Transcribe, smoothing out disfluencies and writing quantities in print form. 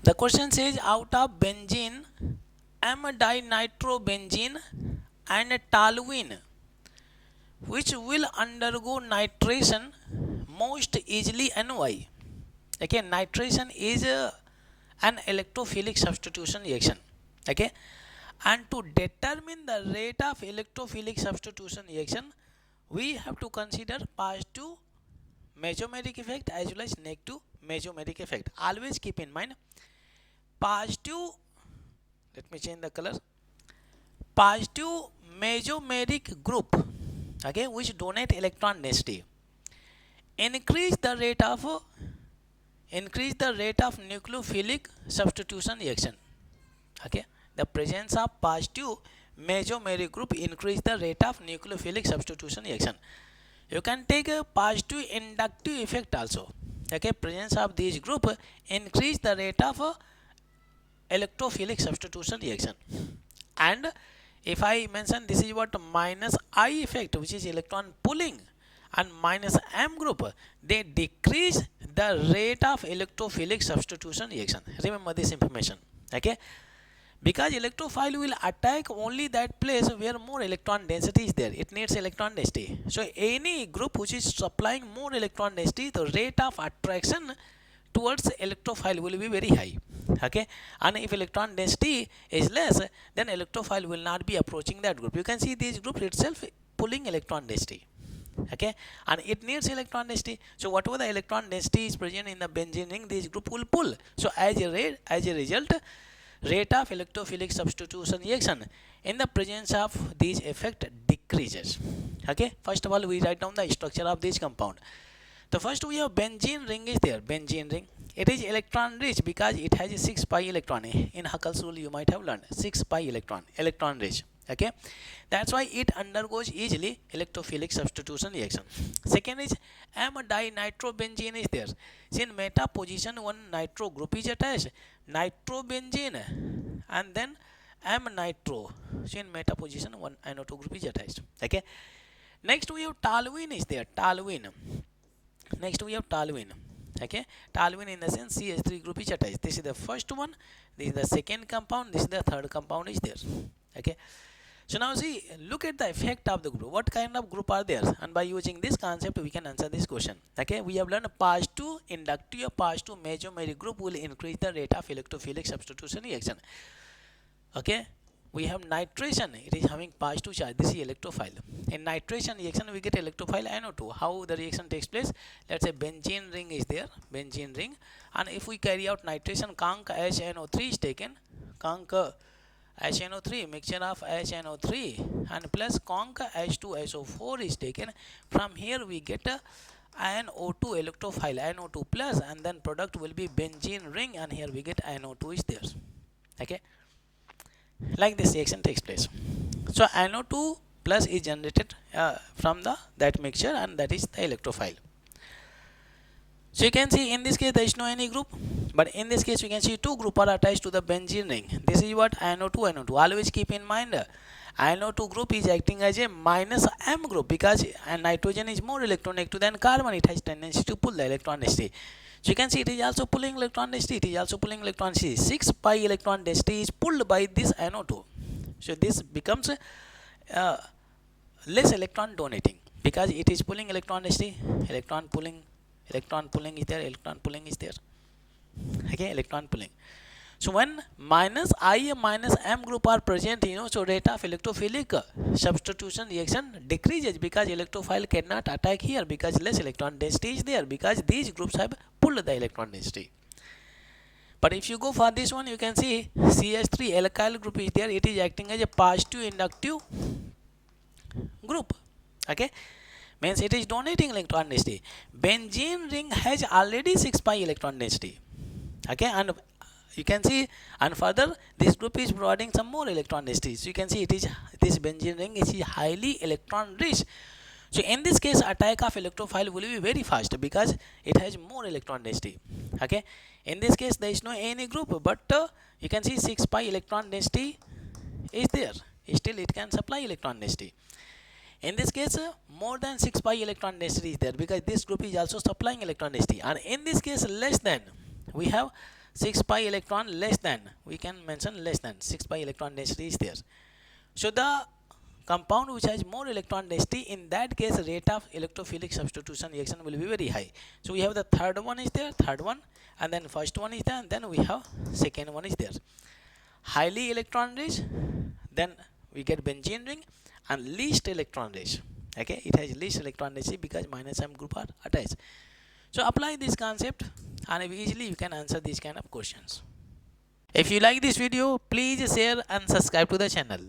The question says out of benzene, dinitrobenzene and toluene, which will undergo nitration most easily and why? Okay, nitration is an electrophilic substitution reaction. Okay, and to determine the rate of electrophilic substitution reaction, we have to consider positive mesomeric effect as well as negative mesomeric effect. Always keep in mind positive, let me change the color, positive mesomeric group, okay, which donate electron density, increase the rate of nucleophilic substitution reaction. Okay, the presence of positive mesomeric group increase the rate of nucleophilic substitution reaction. You can take a positive inductive effect also. Okay, presence of this group increase the rate of electrophilic substitution reaction. And if I mention this is what minus I effect, which is electron pulling, and minus M group, they decrease the rate of electrophilic substitution reaction. Remember this information. Okay, because electrophile will attack only that place where more electron density is there. It needs electron density. So any group which is supplying more electron density, the rate of attraction towards electrophile will be very high. Okay, and if electron density is less, then electrophile will not be approaching that group. You can see this group itself pulling electron density. Okay, and it needs electron density. So whatever the electron density is present in the benzene ring, this group will pull. So as a result, rate of electrophilic substitution reaction in the presence of these effect decreases. Okay, first of all we write down the structure of this compound. So first we have benzene ring is there. Benzene ring, it is electron rich because it has a 6 pi electron. In Huckel's rule you might have learned 6 pi electron rich. Okay, that's why it undergoes easily electrophilic substitution reaction. Second is dinitrobenzene is there. See, in meta position one nitro group is attached, nitrobenzene, and then nitro. So in meta position one NO2 group is attached. Okay, next we have toluene is there. Toluene. Next we have toluene. Okay, toluene in the sense CH3 group is attached. This is the first one, this is the second compound, this is the third compound is there. Okay, so now see, look at the effect of the group. What kind of group are there? And by using this concept we can answer this question. Okay, we have learned positive inductive or positive mesomeric group will increase the rate of electrophilic substitution reaction. Okay, we have nitration, it is having positive charge. This is electrophile. In nitration reaction we get electrophile NO2. How the reaction takes place? Let's say benzene ring is there, benzene ring, and if we carry out nitration, conc HNO3 is taken, conc HNO3, mixture of HNO3 and plus conc H2SO4 is taken. From here we get a NO2 electrophile, NO2 plus, and then product will be benzene ring, and here we get NO2 is there. Okay, like this reaction takes place. So NO2 plus is generated from that mixture, and that is the electrophile. So you can see in this case there is no any group, but in this case you can see two group are attached to the benzene ring. This is what NO2. Always keep in mind NO2 group is acting as a minus M group because nitrogen is more electronegative than carbon. It has tendency to pull the electron density. So you can see it is also pulling electron density. It is also pulling electron density. 6 pi electron density is pulled by this NO2. So this becomes less electron donating because it is pulling electron density. Electron pulling is there, electron pulling is there. Okay, electron pulling. So when minus I minus M group are present, so rate of electrophilic substitution reaction decreases because electrophile cannot attack here because less electron density is there because these groups have pulled the electron density. But if you go for this one, you can see CH3 alkyl group is there. It is acting as a positive inductive group. Okay, means it is donating electron density. Benzene ring has already 6 pi electron density. Okay, and you can see, and further this group is providing some more electron density. So you can see it is this benzene ring is highly electron rich. So in this case attack of electrophile will be very fast because it has more electron density. Okay, in this case there is no any group, but you can see 6 pi electron density is there. Still it can supply electron density. In this case more than 6 pi electron density is there because this group is also supplying electron density, and in this case less than, we have 6 pi electron less than, we can mention less than 6 pi electron density is there. So the compound which has more electron density, in that case rate of electrophilic substitution reaction will be very high. So we have the third one is there, third one, and then first one is there, and then we have second one is there. Highly electron rich, then we get benzene ring, and least electron rich. Okay, it has least electron density because minus m group are attached. So apply this concept and easily you can answer these kind of questions. If you like this video, please share and subscribe to the channel.